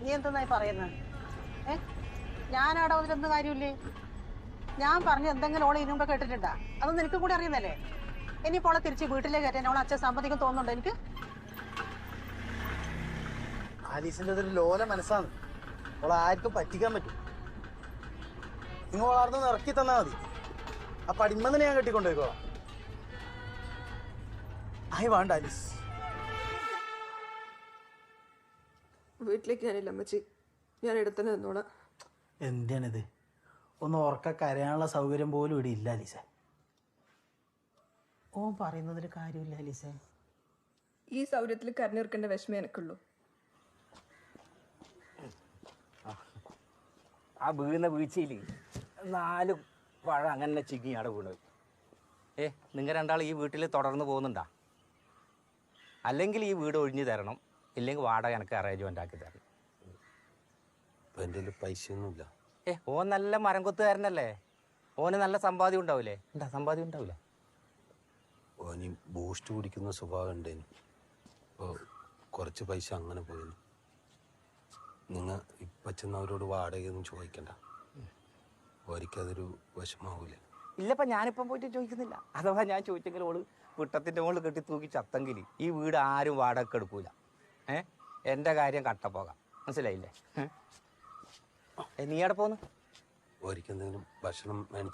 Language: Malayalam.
നീ എന്തെന്നായി പറയുന്നത്? ഞാൻ അവിടെ വന്നിട്ടൊന്നും കാര്യമില്ലേ? ഞാൻ പറഞ്ഞു എന്തെങ്കിലും ഓളെ ഇതിനുമ്പോ കേട്ടിട്ടുണ്ടാ? അതൊന്നും എനിക്കും കൂടി അറിയുന്നല്ലേ. ഇനിയിപ്പോൾ ഓളെ തിരിച്ച് വീട്ടിലേക്ക് കയറ്റാൻ ഓളെ അച്ഛൻ സമ്മതിക്കും തോന്നുന്നുണ്ടോ എനിക്ക്? ആലീസിന്റെ ഒരു ലോല മനസ്സാണ്. ഓളെ ആർക്കും പറ്റിക്കാൻ പറ്റും. നിങ്ങൾ വളർന്ന് ഇറക്കി തന്നാ മതി. ആ പടിമന്ന് ഞാൻ കെട്ടിക്കൊണ്ടുപോയിക്കോളാം. ആയി വേണ്ട ആലീസ്. വീട്ടിലേക്ക് ഞാനില്ല അമ്മച്ചി, ഞാൻ എടുത്തന്നെ നിന്നോളാം. എന്താണിത്? ഒന്ന് ഉറക്ക കരയാനുള്ള സൗകര്യം പോലും ഇവിടെ ഇല്ല ആലീസ. ഓൻ പറയുന്നതിൽ കാര്യമില്ല അലീസേ. ഈ സൗകര്യത്തിൽ കരഞ്ഞിറക്കേണ്ട വിഷമം എനിക്കുള്ളൂ. ആ വീഴുന്ന വീഴ്ചയിൽ 4 പഴം അങ്ങനെ ചിങ്ങി അവിടെ വീണത്. നിങ്ങൾ രണ്ടാൾ ഈ വീട്ടിൽ തുടർന്ന് പോകുന്നുണ്ടാ? അല്ലെങ്കിൽ ഈ വീട് ഒഴിഞ്ഞു തരണം, ഇല്ലെങ്കിൽ വാടക എനിക്ക് അറേഞ്ച്മെൻ്റ് ആക്കി തരണം. എൻ്റെ കയ്യിൽ പൈസയൊന്നുമില്ല. ഓൻ നല്ല മരം കൊത്തുകാരനല്ലേ? ഓന് നല്ല സമ്പാദ്യം ഉണ്ടാവില്ലേ? സമ്പാദ്യം ഉണ്ടാവില്ല. ഓന് ബൂസ്റ്റ് കുടിക്കുന്ന സ്വഭാവം ഉണ്ടേന്. അപ്പോൾ കുറച്ച് പൈസ അങ്ങനെ പോയിന്. നിങ്ങൾ ഇപ്പം ചെന്നവരോട് വാടകയൊന്നും ചോദിക്കണ്ട. ഓരിക്കതൊരു വിഷമാവൂല. ഇല്ലപ്പം ഞാനിപ്പം പോയിട്ട് ചോദിക്കുന്നില്ല. അഥവാ ഞാൻ ചോദിച്ചെങ്കിൽ ഓള് വിട്ടത്തിൻ്റെ മുകളിൽ കെട്ടി തൂക്കി ചത്തെങ്കിൽ ഈ വീട് ആരും വാടക എടുക്കൂല. എൻ്റെ കാര്യം കട്ടപ്പോകാം. മനസ്സിലായില്ലേ? നീ അവിടെ പോന്നു? ഓരിക്കെന്തെങ്കിലും ഭക്ഷണം മേടിച്ച്